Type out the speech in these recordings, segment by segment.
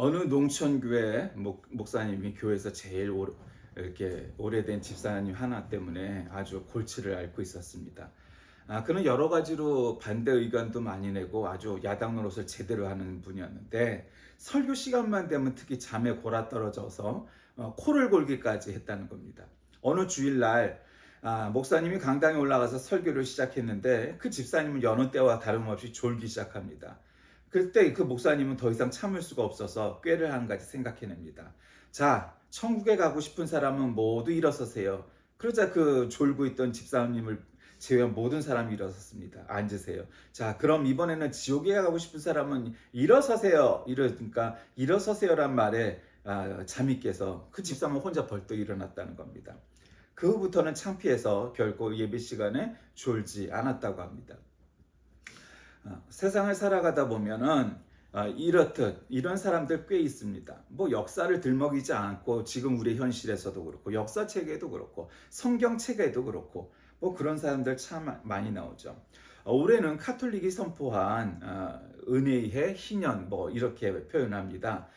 어느 농촌교회 목사님이 교회에서 제일 이렇게 오래된 집사님 하나 때문에 아주 골치를 앓고 있었습니다. 그는 여러 가지로 반대 의견도 많이 내고 아주 야당 노릇을 제대로 하는 분이었는데, 설교 시간만 되면 특히 잠에 골아떨어져서 코를 골기까지 했다는 겁니다. 어느 주일날 목사님이 강당에 올라가서 설교를 시작했는데, 그 집사님은 여느 때와 다름없이 졸기 시작합니다. 그때 그 목사님은 더 이상 참을 수가 없어서 꾀를 한 가지 생각해냅니다. 자, 천국에 가고 싶은 사람은 모두 일어서세요. 그러자 그 졸고 있던 집사님을 제외한 모든 사람이 일어섰습니다. 앉으세요. 자, 그럼 이번에는 지옥에 가고 싶은 사람은 일어서세요. 이러니까 일어서세요란 말에 잠이 깨서 그 집사는 혼자 벌떡 일어났다는 겁니다. 그 후부터는 창피해서 결코 예배 시간에 졸지 않았다고 합니다. 세상을 살아가다 보면은 이렇듯 이런 사람들 꽤 있습니다. 역사를 들먹이지 않고 지금 우리 현실에서도 그렇고 역사책에도 그렇고 성경책에도 그렇고 그런 사람들 참 많이 나오죠. 올해는 카톨릭이 선포한 은혜의 해 희년 이렇게 표현합니다.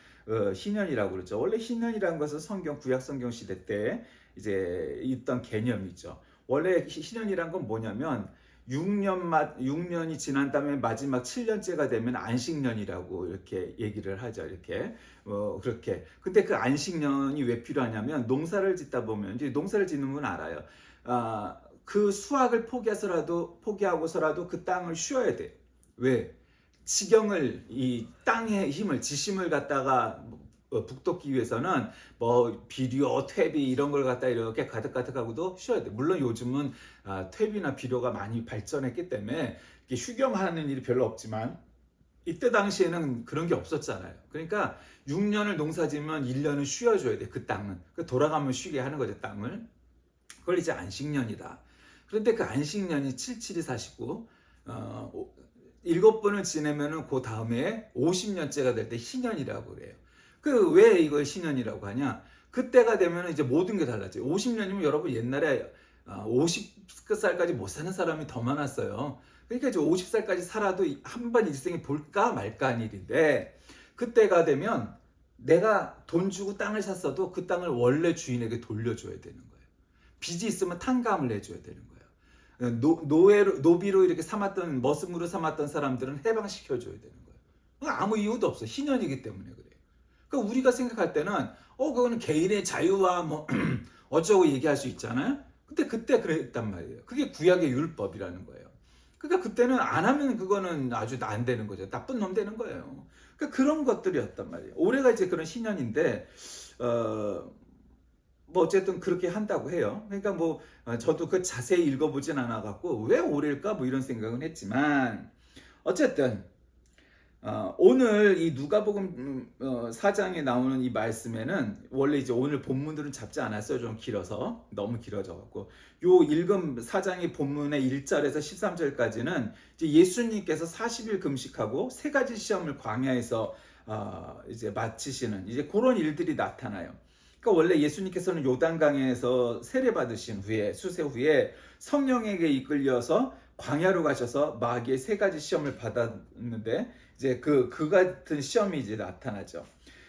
희년이라고 그러죠. 원래 희년이라는 것은 구약 성경 시대 때 이제 있던 개념이죠. 원래 희년이란 건 뭐냐면 6년이 지난 다음에 마지막 7년째가 되면 안식년이라고 이렇게 얘기를 하죠. 이렇게 그렇게. 근데 그 안식년이 왜 필요하냐면 농사를 짓다 보면 이제 농사를 짓는 분 알아요. 그 수확을 포기하고서라도 그 땅을 쉬어야 돼. 왜? 지경을 이 땅의 힘을 지심을 갖다가 북돋기 위해서는 비료, 퇴비 이런 걸 갖다 이렇게 가득가득하고도 쉬어야 돼. 물론 요즘은 퇴비나 비료가 많이 발전했기 때문에 휴경하는 일이 별로 없지만 이때 당시에는 그런 게 없었잖아요. 그러니까 6년을 농사지면 1년은 쉬어줘야 돼. 그 땅은. 돌아가면 쉬게 하는 거죠, 땅을. 그걸 이제 안식년이다. 그런데 그 안식년이 77이 49 7번을 지내면은 그 다음에 50년째가 될 때 희년이라고 그래요. 왜 이걸 신년이라고 하냐? 그때가 되면 이제 모든 게 달라져요. 50년이면 여러분 옛날에 50살까지 못 사는 사람이 더 많았어요. 그러니까 이제 50살까지 살아도 한 번 일생에 볼까 말까 한 일인데, 그때가 되면 내가 돈 주고 땅을 샀어도 그 땅을 원래 주인에게 돌려줘야 되는 거예요. 빚이 있으면 탕감을 해줘야 되는 거예요. 노비로 이렇게 머슴으로 삼았던 사람들은 해방시켜줘야 되는 거예요. 아무 이유도 없어. 희년이기 때문에 그래요. 그러니까 우리가 생각할 때는 그거는 개인의 자유와 어쩌고 얘기할 수 있잖아요. 근데 그때 그랬단 말이에요. 그게 구약의 율법이라는 거예요. 그러니까 그때는 안 하면 그거는 아주 안 되는 거죠. 나쁜 놈 되는 거예요. 그러니까 그런 것들이었단 말이에요. 올해가 이제 그런 신년인데 어쨌든 그렇게 한다고 해요. 그러니까 저도 그 자세히 읽어보진 않아갖고 왜 올해일까 이런 생각은 했지만, 어쨌든 오늘 이 누가복음 4장에 나오는 이 말씀에는 원래 이제 오늘 본문들은 잡지 않았어요. 좀 길어서 너무 길어져갖고 요 읽은 4장의 본문의 1절에서 13절까지는 이제 예수님께서 40일 금식하고 세 가지 시험을 광야에서 이제 마치시는 이제 그런 일들이 나타나요. 그러니까 원래 예수님께서는 요단강에서 세례 받으신 후에 수세 후에 성령에게 이끌려서 광야로 가셔서 마귀의 세 가지 시험을 받았는데 이제 그 같은 시험이 이제 나타나죠.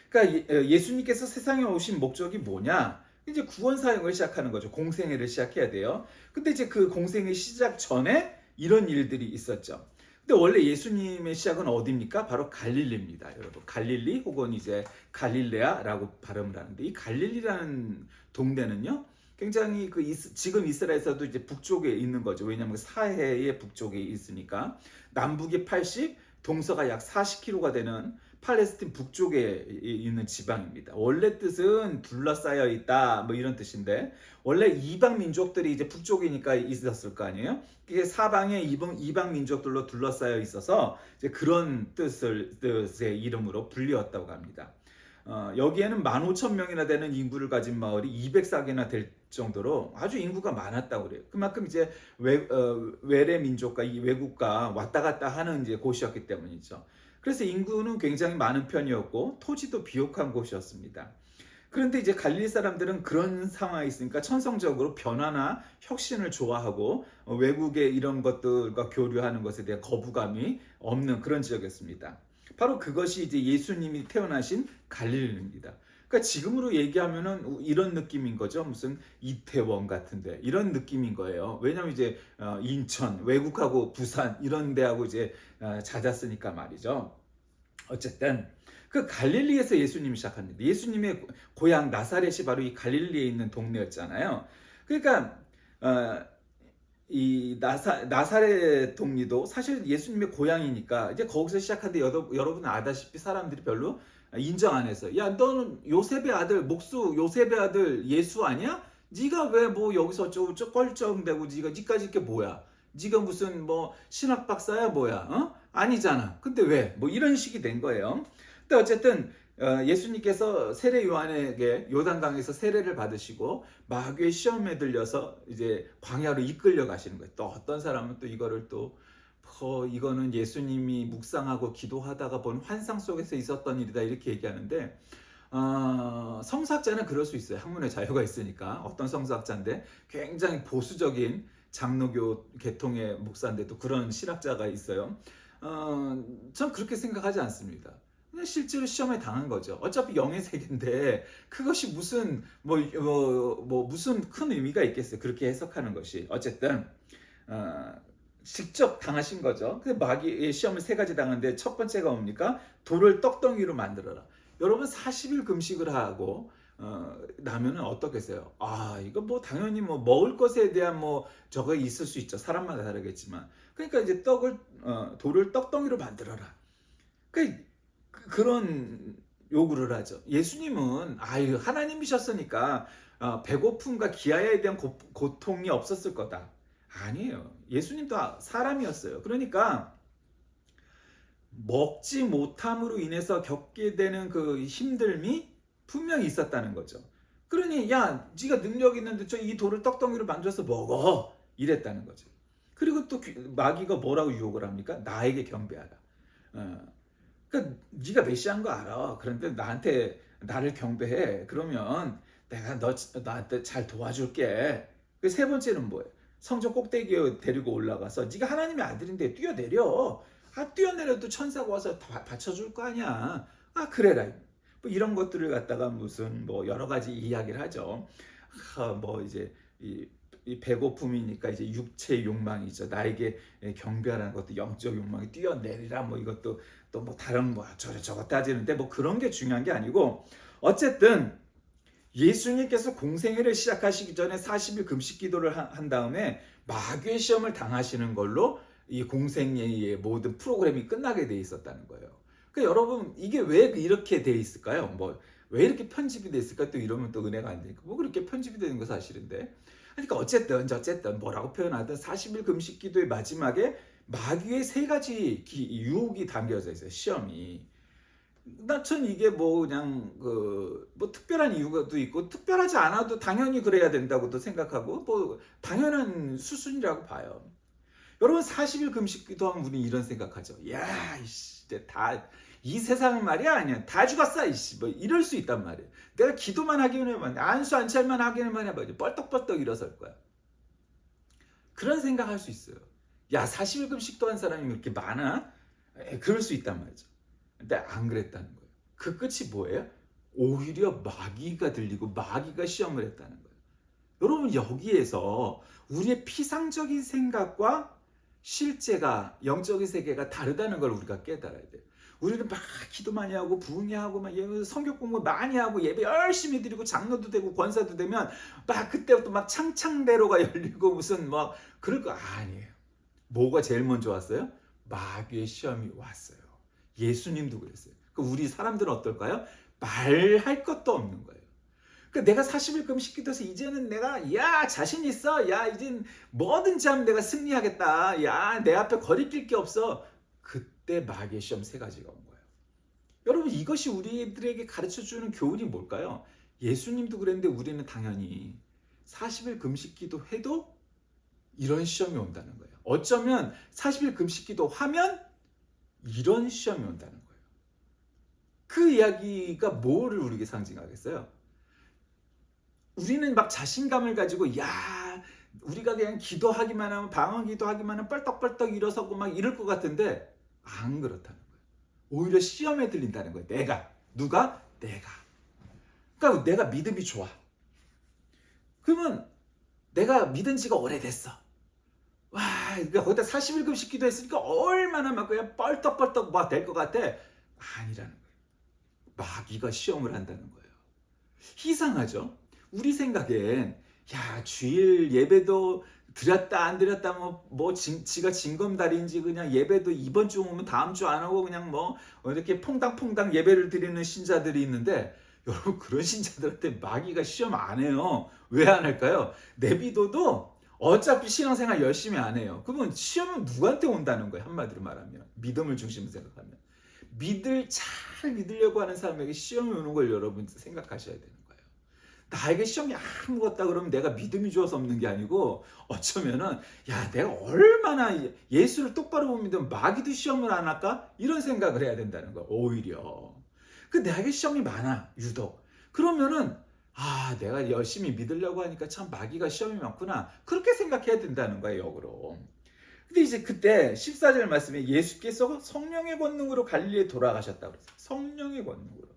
그러니까 예수님께서 세상에 오신 목적이 뭐냐? 이제 구원 사역을 시작하는 거죠. 공생애를 시작해야 돼요. 근데 이제 그 공생애 시작 전에 이런 일들이 있었죠. 근데 원래 예수님의 시작은 어디입니까? 바로 갈릴리입니다, 여러분. 갈릴리 혹은 이제 갈릴레아라고 발음을 하는데, 이 갈릴리라는 동네는요, 굉장히 지금 이스라엘에서도 이제 북쪽에 있는 거죠. 왜냐하면 사해의 북쪽에 있으니까. 남북이 80, 동서가 약 40km가 되는 팔레스틴 북쪽에 있는 지방입니다. 원래 뜻은 둘러싸여 있다 이런 뜻인데, 원래 이방 민족들이 이제 북쪽이니까 있었을 거 아니에요. 이게 사방에 이방 민족들로 둘러싸여 있어서 이제 그런 뜻의 이름으로 불리웠다고 합니다. 여기에는 15,000명이나 되는 인구를 가진 마을이 200삭이나 될 정도로 아주 인구가 많았다고 그래요. 그만큼 이제 외래 민족과 이 외국과 왔다 갔다 하는 이제 곳이었기 때문이죠. 그래서 인구는 굉장히 많은 편이었고 토지도 비옥한 곳이었습니다. 그런데 이제 갈릴리 사람들은 그런 상황이 있으니까 천성적으로 변화나 혁신을 좋아하고 외국의 이런 것들과 교류하는 것에 대한 거부감이 없는 그런 지역이었습니다. 바로 그것이 이제 예수님이 태어나신 갈릴리입니다. 그러니까 지금으로 얘기하면은 이런 느낌인 거죠. 무슨 이태원 같은데 이런 느낌인 거예요. 왜냐하면 이제 인천, 외국하고 부산 이런 데하고 이제 잦았으니까 말이죠. 어쨌든 그 갈릴리에서 예수님이 시작합니다. 예수님의 고향 나사렛이 바로 이 갈릴리에 있는 동네였잖아요. 그러니까 어, 이 나사렛 동리도 사실 예수님의 고향이니까 이제 거기서 시작한데 여러분 아다시피 사람들이 별로 인정 안 해서 야 너는 요셉의 아들 목수 요셉의 아들 예수 아니야? 네가 왜 뭐 여기서 어쩌고 쩔쩡대고 네가 니까지 게 뭐야? 네가 무슨 뭐 신학 박사야 뭐야? 어? 아니잖아. 근데 왜? 뭐 이런 식이 된 거예요. 근데 어쨌든 예수님께서 세례 요한에게 요단강에서 세례를 받으시고 마귀의 시험에 들려서 이제 광야로 이끌려 가시는 거예요. 또 어떤 사람은 또 이거를 또 이거는 예수님이 묵상하고 기도하다가 본 환상 속에서 있었던 일이다 이렇게 얘기하는데 성서학자는 그럴 수 있어요. 학문의 자유가 있으니까. 어떤 성서학자인데 굉장히 보수적인 장로교 계통의 목사인데도 그런 실학자가 있어요. 전 그렇게 생각하지 않습니다. 실제로 시험에 당한 거죠. 어차피 영의 세계인데 그것이 무슨 무슨 큰 의미가 있겠어요. 그렇게 해석하는 것이 어쨌든 어, 직접 당하신 거죠. 그 마귀의 시험을 세 가지 당하는데 첫 번째가 뭡니까? 돌을 떡덩이로 만들어라. 여러분 40일 금식을 하고 나면은 어떻겠어요? 이거 뭐 당연히 뭐 먹을 것에 대한 뭐 저거 있을 수 있죠. 사람마다 다르겠지만 그러니까 이제 돌을 떡덩이로 만들어라. 그러니까 그런 요구를 하죠. 예수님은 하나님이셨으니까 배고픔과 기아에 대한 고통이 없었을 거다. 아니에요. 예수님도 사람이었어요. 그러니까 먹지 못함으로 인해서 겪게 되는 그 힘듦이 분명히 있었다는 거죠. 그러니 야 네가 능력 있는데 저 이 돌을 떡덩이로 만들어서 먹어 이랬다는 거죠. 그리고 또 마귀가 뭐라고 유혹을 합니까? 나에게 경배하라. 그러니까 네가 메시아인 거 알아. 그런데 나를 경배해. 그러면 내가 나한테 잘 도와줄게. 그 세 번째는 뭐예요? 성전 꼭대기에 데리고 올라가서 네가 하나님의 아들인데 뛰어내려. 뛰어내려도 천사가 와서 받쳐줄 거 아니야. 그래라. 뭐 이런 것들을 갖다가 무슨 뭐 여러 가지 이야기를 하죠. 뭐 이제 이 배고픔이니까 이제 육체의 욕망이죠. 나에게 경배하라는 것도 영적 욕망이 뛰어내리라 뭐 이것도 또 뭐 다른 뭐 저거 따지는데 뭐 그런 게 중요한 게 아니고 어쨌든 예수님께서 공생애를 시작하시기 전에 40일 금식 기도를 한 다음에 마귀의 시험을 당하시는 걸로 이 공생애의 모든 프로그램이 끝나게 돼 있었다는 거예요. 그러니까 여러분 이게 왜 이렇게 돼 있을까요? 뭐 왜 이렇게 편집이 돼 있을까? 또 이러면 또 은혜가 안 되니까 뭐 그렇게 편집이 되는 거 사실인데. 그러니까 어쨌든 뭐라고 표현하든 40일 금식 기도의 마지막에 마귀의 세 가지 유혹이 담겨져 있어요. 시험이. 전 이게 뭐 그냥 뭐 특별한 이유가도 있고 특별하지 않아도 당연히 그래야 된다고도 생각하고 뭐 당연한 수순이라고 봐요. 여러분 40일 금식 기도하면 우리 이런 생각하죠. 야, 이씨, 이 세상은 말이야 아니야 다 죽었어 이씨 뭐 이럴 수 있단 말이에요. 내가 기도만 하기만 해봐 안수 안찰만 하기만 해봐 뻘떡뻘떡 일어설 거야. 그런 생각할 수 있어요. 야 40일 금식도 한 사람이 이렇게 많아? 그럴 수 있단 말이죠. 근데 안 그랬다는 거예요. 그 끝이 뭐예요? 오히려 마귀가 들리고 마귀가 시험을 했다는 거예요. 여러분 여기에서 우리의 피상적인 생각과 실제가 영적인 세계가 다르다는 걸 우리가 깨달아야 돼요. 우리는 막 기도 많이 하고 부흥회하고 막 성경 공부 많이 하고 예배 열심히 드리고 장로도 되고 권사도 되면 막 그때부터 막 창창대로가 열리고 무슨 뭐 그럴 거 아니에요. 뭐가 제일 먼저 왔어요? 마귀의 시험이 왔어요. 예수님도 그랬어요. 우리 사람들은 어떨까요? 말할 것도 없는 거예요. 그러니까 내가 40일 금식 기도해서 이제는 내가 자신 있어. 이젠 뭐든지 하면 내가 승리하겠다. 내 앞에 거리낄 게 없어. 그때 마귀의 시험 세 가지가 온 거예요. 여러분 이것이 우리들에게 가르쳐주는 교훈이 뭘까요? 예수님도 그랬는데 우리는 당연히 40일 금식 기도해도 이런 시험이 온다는 거예요. 어쩌면 40일 금식 기도하면 이런 시험이 온다는 거예요. 그 이야기가 뭐를 우리에게 상징하겠어요? 우리는 막 자신감을 가지고 우리가 그냥 기도하기만 하면 방언 기도하기만 하면 뻘떡뻘떡 일어서고 막 이럴 것 같은데 안 그렇다는 거예요. 오히려 시험에 들린다는 거예요. 내가. 누가? 내가. 그러니까 내가 믿음이 좋아. 그러면 내가 믿은 지가 오래됐어. 와, 그러니까 거기다 41금씩 기도했으니까 얼마나 막 그냥 뻘떡뻘떡 막 될 것 같아. 아니라는 거예요. 마귀가 시험을 한다는 거예요. 이상하죠? 우리 생각엔 야, 주일 예배도 드렸다 안 드렸다 지가 징검다리인지 그냥 예배도 이번 주 오면 다음 주 안 오고 그냥 뭐 이렇게 퐁당퐁당 예배를 드리는 신자들이 있는데, 여러분 그런 신자들한테 마귀가 시험 안 해요. 왜 안 할까요? 내비둬도 어차피 신앙생활 열심히 안 해요. 그러면 시험은 누구한테 온다는 거예요? 한마디로 말하면 믿음을 중심으로 생각하면 잘 믿으려고 하는 사람에게 시험이 오는 걸 여러분 생각하셔야 되는 거예요. 나에게 시험이 아무것도 없다 그러면 내가 믿음이 좋아서 없는 게 아니고, 어쩌면은 야, 내가 얼마나 예수를 똑바로 못 믿으면 마귀도 시험을 안 할까? 이런 생각을 해야 된다는 거예요. 오히려 나에게 시험이 많아 유독. 그러면은 내가 열심히 믿으려고 하니까 참 마귀가 시험이 많구나, 그렇게 생각해야 된다는 거예요, 역으로. 근데 이제 그때 14절 말씀에 예수께서 성령의 권능으로 갈릴리에 돌아가셨다고 그랬어요. 성령의 권능으로.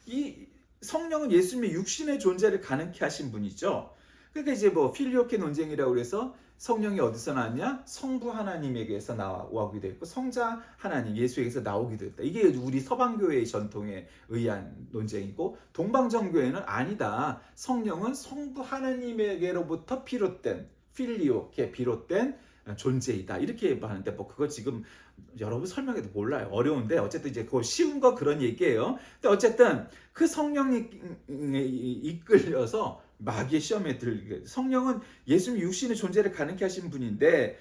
이 성령은 예수님의 육신의 존재를 가능케 하신 분이죠. 그러니까 이제 뭐 필리오케 논쟁이라고 그래서 성령이 어디서 나왔냐? 성부 하나님에게서 나오기도 했고 성자 하나님 예수에게서 나오기도 했다. 이게 우리 서방교회의 전통에 의한 논쟁이고, 동방정교회는 아니다. 성령은 성부 하나님에게로부터 비롯된 필리오케 비롯된 존재이다. 이렇게 하는데 뭐 그거 지금 여러분 설명해도 몰라요. 어려운데 어쨌든 이제 그거 쉬운 거 그런 얘기예요. 근데 어쨌든 그 성령이 이끌려서 마귀의 시험에 들게, 성령은 예수님 육신의 존재를 가능케 하신 분인데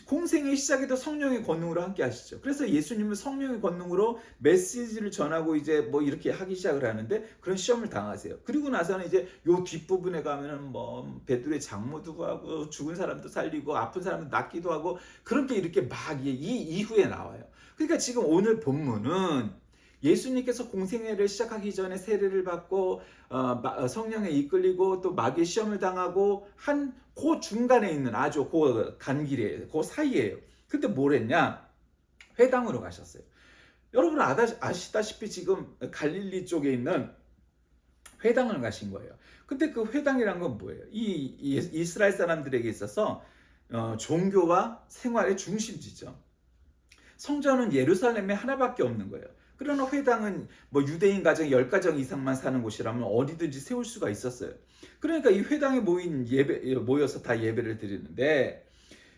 공생의 시작에도 성령의 권능으로 함께 하시죠. 그래서 예수님은 성령의 권능으로 메시지를 전하고 이제 뭐 이렇게 하기 시작을 하는데 그런 시험을 당하세요. 그리고 나서는 이제 요 뒷부분에 가면은 뭐 베드로의 장모도 하고 죽은 사람도 살리고 아픈 사람도 낫기도 하고 그렇게 이렇게 막 이 이후에 나와요. 그러니까 지금 오늘 본문은 예수님께서 공생애를 시작하기 전에 세례를 받고 성령에 이끌리고 또 마귀의 시험을 당하고 한 그 중간에 있는 아주 그 간길이에요. 그 사이에요. 근데 뭘 했냐? 회당으로 가셨어요. 여러분 아시다시피 지금 갈릴리 쪽에 있는 회당을 가신 거예요. 근데 그 회당이란 건 뭐예요? 이 이스라엘 사람들에게 있어서 종교와 생활의 중심지죠. 성전은 예루살렘에 하나밖에 없는 거예요. 그러나 회당은 뭐 유대인 가정 10가정 이상만 사는 곳이라면 어디든지 세울 수가 있었어요. 그러니까 이 회당에 모여서 다 예배를 드리는데,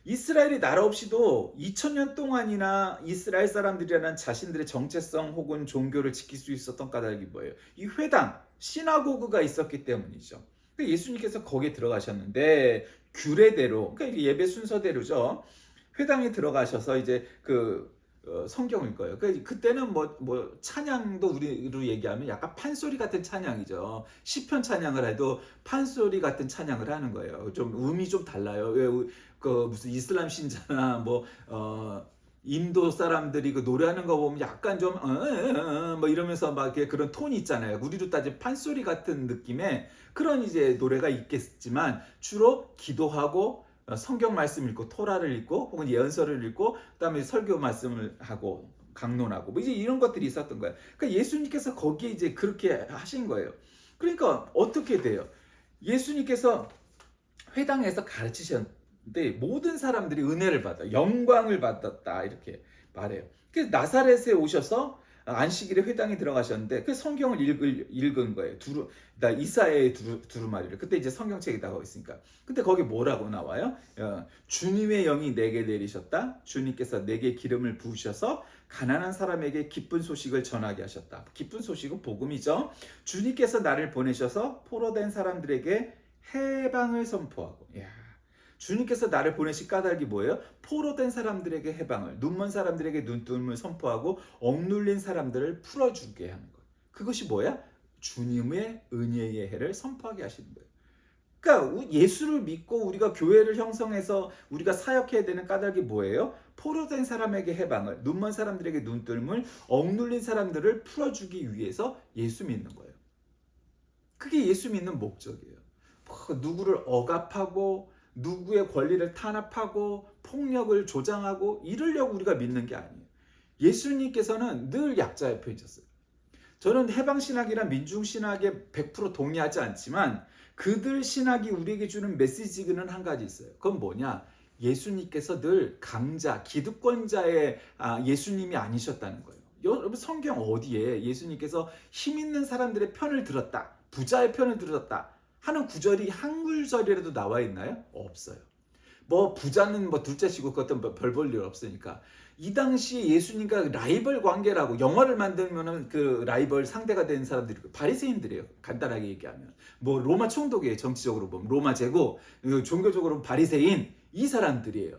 이스라엘이 나라 없이도 2000년 동안이나 이스라엘 사람들이라는 자신들의 정체성 혹은 종교를 지킬 수 있었던 까닭이 뭐예요? 이 회당, 시나고그가 있었기 때문이죠. 그러니까 예수님께서 거기에 들어가셨는데 규례대로, 그러니까 예배 순서대로죠. 회당에 들어가셔서 이제 성경일 거예요. 그때는 뭐 찬양도 우리로 얘기하면 약간 판소리 같은 찬양이죠. 시편 찬양을 해도 판소리 같은 찬양을 하는 거예요. 좀 음이 좀 달라요. 왜 무슨 이슬람 신자나 인도 사람들이 그 노래하는 거 보면 약간 좀 뭐 이러면서 막 그런 톤이 있잖아요. 우리로 따지면 판소리 같은 느낌의 그런 이제 노래가 있겠지만 주로 기도하고 성경 말씀 읽고 토라를 읽고 혹은 예언서를 읽고 그다음에 설교 말씀을 하고 강론하고 뭐 이제 이런 것들이 있었던 거예요. 그러니까 예수님께서 거기에 이제 그렇게 하신 거예요. 그러니까 어떻게 돼요? 예수님께서 회당에서 가르치셨는데 모든 사람들이 은혜를 받아 영광을 받았다 이렇게 말해요. 그래서 나사렛에 오셔서 안식일에 회당에 들어가셨는데 그 성경을 읽은 거예요. 이사야의 두루마리를. 그때 이제 성경책이 나오고 있으니까. 근데 거기 뭐라고 나와요? 주님의 영이 내게 내리셨다. 주님께서 내게 기름을 부으셔서 가난한 사람에게 기쁜 소식을 전하게 하셨다. 기쁜 소식은 복음이죠. 주님께서 나를 보내셔서 포로된 사람들에게 해방을 선포하고. 주님께서 나를 보내신 까닭이 뭐예요? 포로된 사람들에게 해방을, 눈먼 사람들에게 눈뜨음을 선포하고 억눌린 사람들을 풀어주게 하는 것. 그것이 뭐야? 주님의 은혜의 해를 선포하게 하시는 거예요. 그러니까 예수를 믿고 우리가 교회를 형성해서 우리가 사역해야 되는 까닭이 뭐예요? 포로된 사람에게 해방을, 눈먼 사람들에게 눈뜨음을, 억눌린 사람들을 풀어주기 위해서 예수 믿는 거예요. 그게 예수 믿는 목적이에요. 누구를 억압하고 누구의 권리를 탄압하고 폭력을 조장하고 이러려고 우리가 믿는 게 아니에요. 예수님께서는 늘 약자의 편이셨어요. 저는 해방신학이나 민중신학에 100% 동의하지 않지만 그들 신학이 우리에게 주는 메시지는 한 가지 있어요. 그건 뭐냐? 예수님께서 늘 강자, 기득권자의 예수님이 아니셨다는 거예요. 여러분 성경 어디에 예수님께서 힘 있는 사람들의 편을 들었다, 부자의 편을 들었다 하는 구절이 한 구절이라도 나와 있나요? 없어요. 뭐 부자는 뭐 둘째치고 그것도 별 볼 일 없으니까. 이 당시 예수님과 라이벌 관계라고, 영화를 만들면은 그 라이벌 상대가 되는 사람들이 바리새인들이에요. 간단하게 얘기하면 뭐 로마 총독이에요. 정치적으로 보면 로마 제국, 종교적으로 바리새인, 이 사람들이에요.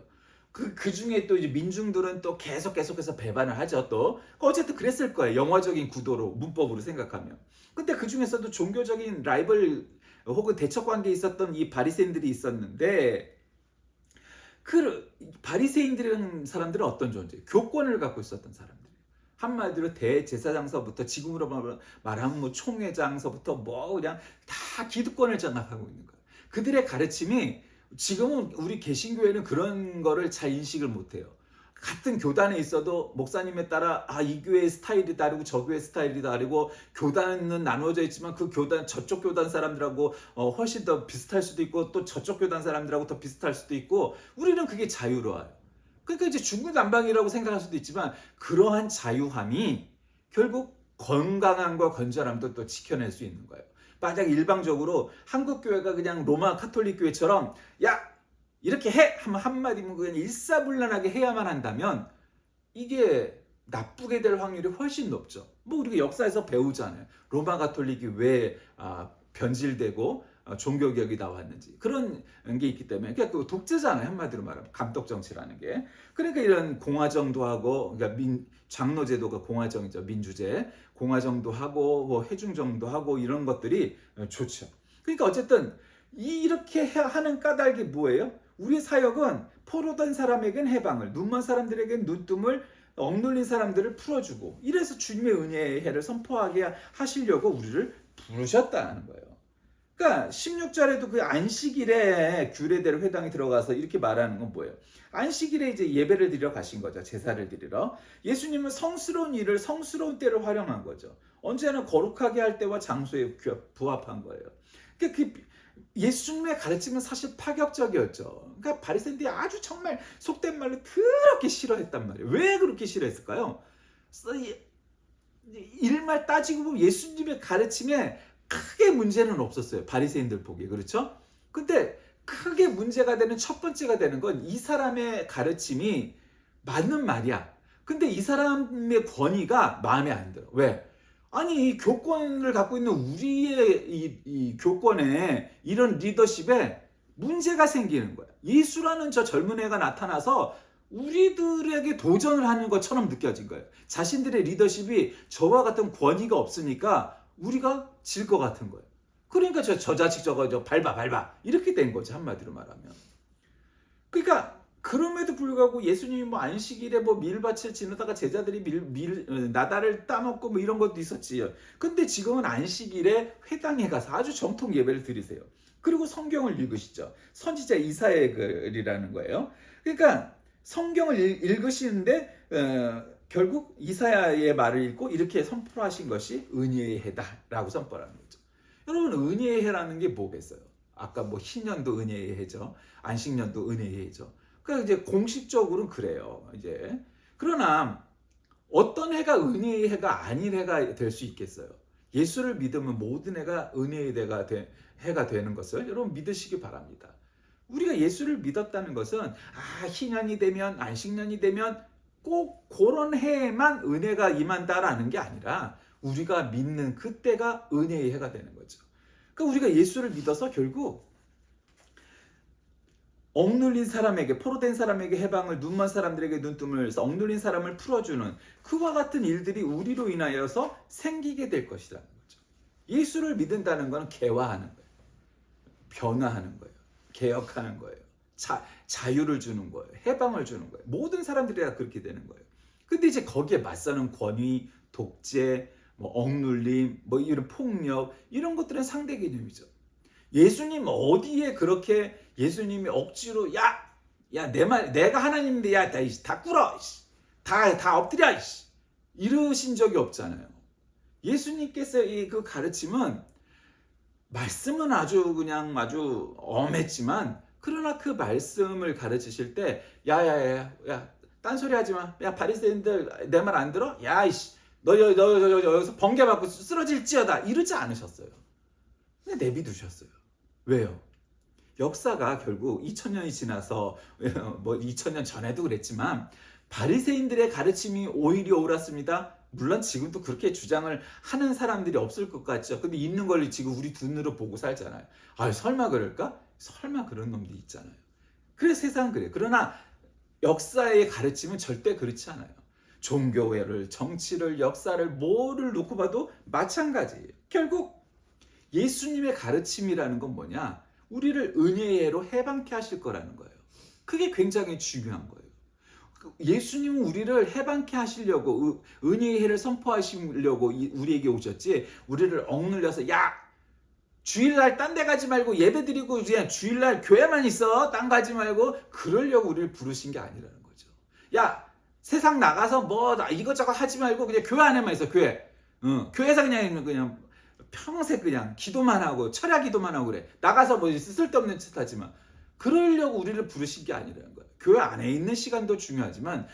그 중에 또 이제 민중들은 또 계속해서 배반을 하죠. 또 어쨌든 그랬을 거예요. 영화적인 구도로, 문법으로 생각하면. 근데 그 중에서도 종교적인 라이벌 혹은 대척 관계에 있었던 이 바리새인들이 있었는데, 그 바리새인들이라는 사람들은 어떤 존재? 교권을 갖고 있었던 사람들. 한마디로 대제사장서부터 지금으로 말하면 뭐 총회장서부터 뭐 그냥 다 기득권을 장악하고 있는 거예요. 그들의 가르침이 지금은 우리 개신교회는 그런 거를 잘 인식을 못해요. 같은 교단에 있어도 목사님에 따라 이 교회의 스타일이 다르고 저 교회 스타일이 다르고, 교단은 나누어져 있지만 그 교단, 저쪽 교단 사람들하고 훨씬 더 비슷할 수도 있고 또 저쪽 교단 사람들하고 더 비슷할 수도 있고, 우리는 그게 자유로워요. 그러니까 이제 중구난방이라고 생각할 수도 있지만 그러한 자유함이 결국 건강함과 건전함도 또 지켜낼 수 있는 거예요. 만약 일방적으로 한국 교회가 그냥 로마 카톨릭 교회처럼 야 이렇게 해! 하면 한마디면 그냥 일사불란하게 해야만 한다면 이게 나쁘게 될 확률이 훨씬 높죠. 뭐 우리가 역사에서 배우잖아요. 로마 가톨릭이 왜 변질되고 종교개혁이 나왔는지. 그런 게 있기 때문에. 그러니까 그 독재잖아요. 한마디로 말하면. 감독정치라는 게. 그러니까 이런 공화정도 하고, 그러니까 장로제도가 공화정이죠. 민주제. 공화정도 하고 뭐 회중정도 하고 이런 것들이 좋죠. 그러니까 어쨌든 이렇게 하는 까닭이 뭐예요? 우리의 사역은 포로된 사람에겐 해방을, 눈먼 사람들에겐 눈뜸을, 억눌린 사람들을 풀어주고, 이래서 주님의 은혜의 해를 선포하게 하시려고 우리를 부르셨다는 거예요. 그러니까 16절에도 그 안식일에 규례대로 회당에 들어가서 이렇게 말하는 건 뭐예요? 안식일에 이제 예배를 드리러 가신 거죠. 제사를 드리러. 예수님은 성스러운 일을 성스러운 때로 활용한 거죠. 언제나 거룩하게 할 때와 장소에 부합한 거예요. 그러니까 그 예수님의 가르침은 사실 파격적이었죠. 그러니까 바리새인들이 아주 정말 속된 말로 그렇게 싫어했단 말이에요. 왜 그렇게 싫어했을까요? 일말 따지고 보면 예수님의 가르침에 크게 문제는 없었어요. 바리새인들 보기에. 그렇죠? 근데 크게 문제가 되는 첫 번째가 되는 건 이 사람의 가르침이 맞는 말이야. 근데 이 사람의 권위가 마음에 안 들어. 왜? 아니 이 교권을 갖고 있는 우리의 이 교권에, 이런 리더십에 문제가 생기는 거야. 예수라는 저 젊은 애가 나타나서 우리들에게 도전을 하는 것처럼 느껴진 거예요. 자신들의 리더십이 저와 같은 권위가 없으니까 우리가 질 것 같은 거예요. 그러니까 저 자식 저거 밟아 이렇게 된 거지, 한마디로 말하면. 그러니까 그럼에도 불구하고 예수님이 뭐 안식일에 뭐 밀밭을 지나다가 제자들이 나달을 따먹고 뭐 이런 것도 있었지요. 근데 지금은 안식일에 회당에 가서 아주 정통 예배를 드리세요. 그리고 성경을 읽으시죠. 선지자 이사야의 글이라는 거예요. 그러니까 성경을 읽으시는데 결국 이사야의 말을 읽고 이렇게 선포하신 것이 은혜의 해다라고 선포하는 거죠. 여러분, 은혜의 해라는 게 뭐겠어요? 아까 뭐 신년도 은혜의 해죠. 안식년도 은혜의 해죠. 그러니까 이제 공식적으로는 그래요. 이제 그러나 어떤 해가 은혜의 해가 아닌 해가 될 수 있겠어요? 예수를 믿으면 모든 해가 은혜의 해가 되는 것을 여러분 믿으시기 바랍니다. 우리가 예수를 믿었다는 것은 희년이 되면, 안식년이 되면 꼭 그런 해에만 은혜가 임한다라는 게 아니라 우리가 믿는 그때가 은혜의 해가 되는 거죠. 그러니까 우리가 예수를 믿어서 결국 억눌린 사람에게, 포로된 사람에게 해방을, 눈먼 사람들에게 눈뜸을, 억눌린 사람을 풀어주는 그와 같은 일들이 우리로 인하여서 생기게 될 것이라는 거죠. 예수를 믿는다는 것은 개화하는 거예요. 변화하는 거예요. 개혁하는 거예요. 자유를 주는 거예요. 해방을 주는 거예요. 모든 사람들이 다 그렇게 되는 거예요. 근데 이제 거기에 맞서는 권위, 독재, 뭐 억눌림, 뭐 이런 폭력, 이런 것들은 상대 개념이죠. 예수님 어디에 그렇게 예수님이 억지로 야 내 말 내가 하나님인데 야 다 꿇어 다 엎드려 이씨. 이러신 적이 없잖아요. 예수님께서 이 그 가르침은 말씀은 아주 엄했지만 그러나 그 말씀을 가르치실 때 야야야야 딴소리 하지 마. 야 바리새인들 내 말 안 들어? 야 이씨 너 여기서 번개 맞고 쓰러질지어다 이러지 않으셨어요. 그냥 내비두셨어요. 왜요? 역사가 결국 2000년이 지나서 뭐 2000년 전에도 그랬지만 바리새인들의 가르침이 오히려 옳았습니다. 물론 지금도 그렇게 주장을 하는 사람들이 없을 것 같죠. 근데 있는 걸 지금 우리 눈으로 보고 살잖아요. 아, 설마 그럴까? 설마 그런 놈들이 있잖아요. 그래서 세상은 그래요. 그러나 역사의 가르침은 절대 그렇지 않아요. 종교회를, 정치를, 역사를 뭐를 놓고 봐도 마찬가지예요. 결국 예수님의 가르침이라는 건 뭐냐? 우리를 은혜로 해방케 하실 거라는 거예요. 그게 굉장히 중요한 거예요. 예수님은 우리를 해방케 하시려고 은혜의 해를 선포하시려고 우리에게 오셨지 우리를 억눌려서 야 주일날 딴 데 가지 말고 예배드리고 그냥 주일날 교회만 있어 딴 가지 말고 그러려고 우리를 부르신 게 아니라는 거죠. 야 세상 나가서 뭐 이것저것 하지 말고 그냥 교회 안에만 있어 교회. 교회에서 그냥 평생 그냥 기도만 하고 철야 기도만 하고 그래. 나가서 뭐 쓸데없는 짓 하지 마. 그러려고 우리를 부르신 게 아니라는 거예요. 교회 안에 있는 시간도 중요하지만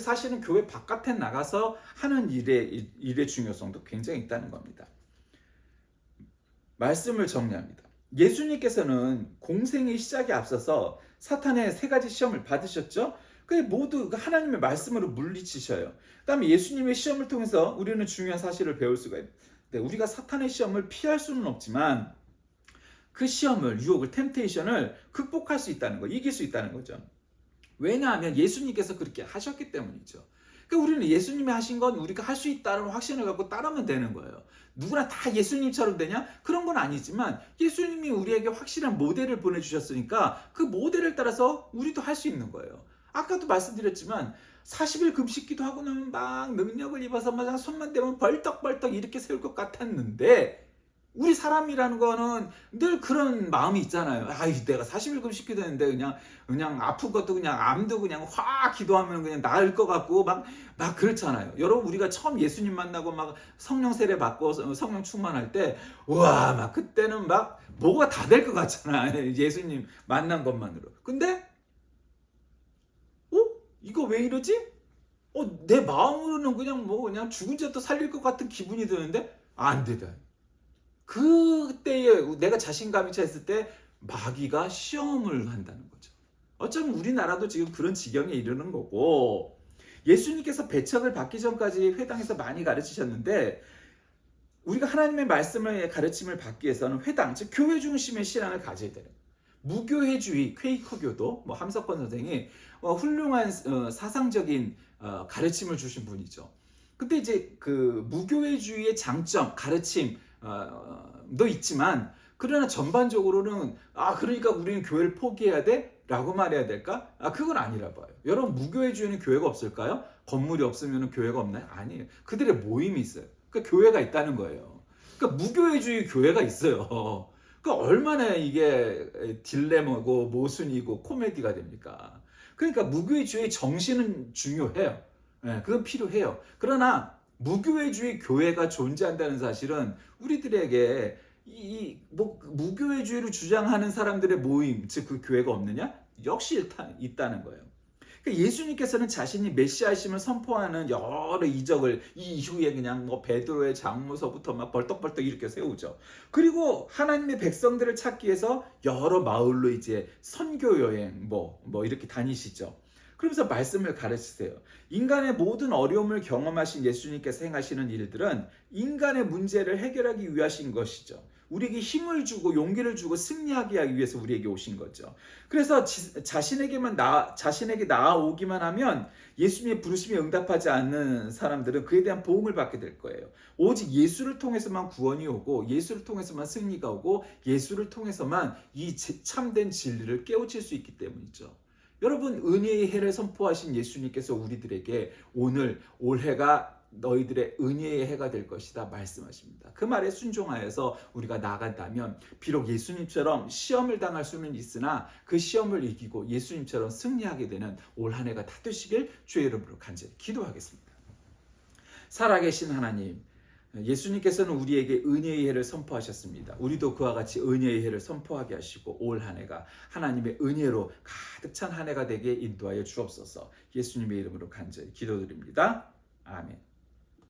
사실은 교회 바깥에 나가서 하는 일의 중요성도 굉장히 있다는 겁니다. 말씀을 정리합니다. 예수님께서는 공생의 시작에 앞서서 사탄의 세 가지 시험을 받으셨죠. 그게 모두 하나님의 말씀으로 물리치셔요. 그 다음에 예수님의 시험을 통해서 우리는 중요한 사실을 배울 수가 있어요. 우리가 사탄의 시험을 피할 수는 없지만 그 시험을, 유혹을, 템테이션을 극복할 수 있다는 거, 이길 수 있다는 거죠. 왜냐하면 예수님께서 그렇게 하셨기 때문이죠. 그러니까 우리는 예수님이 하신 건 우리가 할 수 있다는 확신을 갖고 따르면 되는 거예요. 누구나 다 예수님처럼 되냐? 그런 건 아니지만 예수님이 우리에게 확실한 모델을 보내주셨으니까 그 모델을 따라서 우리도 할 수 있는 거예요. 아까도 말씀드렸지만 40일 금식기도 하고 나면 막 능력을 입어서 막 손만 대면 벌떡벌떡 이렇게 세울 것 같았는데 우리 사람이라는 거는 늘 그런 마음이 있잖아요. 내가 40일 금식기도 했는데 그냥 아픈 것도 그냥 암도 그냥 확 기도하면 그냥 나을 것 같고 막 그렇잖아요. 여러분 우리가 처음 예수님 만나고 막 성령 세례 받고 성령 충만할 때 와 막 그때는 막 뭐가 다 될 것 같잖아요. 예수님 만난 것만으로. 근데 이거 왜 이러지? 내 마음으로는 그냥 죽은 자도 살릴 것 같은 기분이 드는데 안 되다. 그때에 내가 자신감이 찼을 때 마귀가 시험을 한다는 거죠. 어쩌면 우리나라도 지금 그런 지경에 이르는 거고 예수님께서 배척을 받기 전까지 회당에서 많이 가르치셨는데 우리가 하나님의 말씀을 가르침을 받기 위해서는 회당, 즉 교회 중심의 신앙을 가져야 되는 거예요. 무교회주의, 퀘이커교도 함석헌 선생이 훌륭한 사상적인 가르침을 주신 분이죠. 근데 이제 그 무교회주의의 장점, 가르침 도 있지만 그러나 전반적으로는 그러니까 우리는 교회를 포기해야 돼? 라고 말해야 될까? 그건 아니라 봐요. 여러분 무교회주의는 교회가 없을까요? 건물이 없으면 교회가 없나요? 아니에요. 그들의 모임이 있어요. 그러니까 교회가 있다는 거예요. 그러니까 무교회주의 교회가 있어요. 그러니까 얼마나 이게 딜레마고 모순이고 코미디가 됩니까? 그러니까 무교회주의 정신은 중요해요. 그건 필요해요. 그러나 무교회주의 교회가 존재한다는 사실은 우리들에게 무교회주의를 주장하는 사람들의 모임, 즉 그 교회가 없느냐? 역시 있다는 거예요. 그러니까 예수님께서는 자신이 메시아이심을 선포하는 여러 이적을 이후에 그냥 베드로의 장모서부터 막 벌떡벌떡 이렇게 세우죠. 그리고 하나님의 백성들을 찾기 위해서 여러 마을로 이제 선교 여행 뭐 이렇게 다니시죠. 그러면서 말씀을 가르치세요. 인간의 모든 어려움을 경험하신 예수님께서 행하시는 일들은 인간의 문제를 해결하기 위하신 것이죠. 우리에게 힘을 주고 용기를 주고 승리하게 하기 위해서 우리에게 오신 거죠. 그래서 자신에게 나아오기만 하면 예수님의 부르심에 응답하지 않는 사람들은 그에 대한 보응을 받게 될 거예요. 오직 예수를 통해서만 구원이 오고 예수를 통해서만 승리가 오고 예수를 통해서만 이 참된 진리를 깨우칠 수 있기 때문이죠. 여러분 은혜의 해를 선포하신 예수님께서 우리들에게 오늘 올해가 너희들의 은혜의 해가 될 것이다 말씀하십니다. 그 말에 순종하여서 우리가 나아간다면 비록 예수님처럼 시험을 당할 수는 있으나 그 시험을 이기고 예수님처럼 승리하게 되는 올 한 해가 다 되시길 주의 이름으로 간절히 기도하겠습니다. 살아계신 하나님, 예수님께서는 우리에게 은혜의 해를 선포하셨습니다. 우리도 그와 같이 은혜의 해를 선포하게 하시고 올 한 해가 하나님의 은혜로 가득 찬 한 해가 되게 인도하여 주옵소서. 예수님의 이름으로 간절히 기도드립니다. 아멘.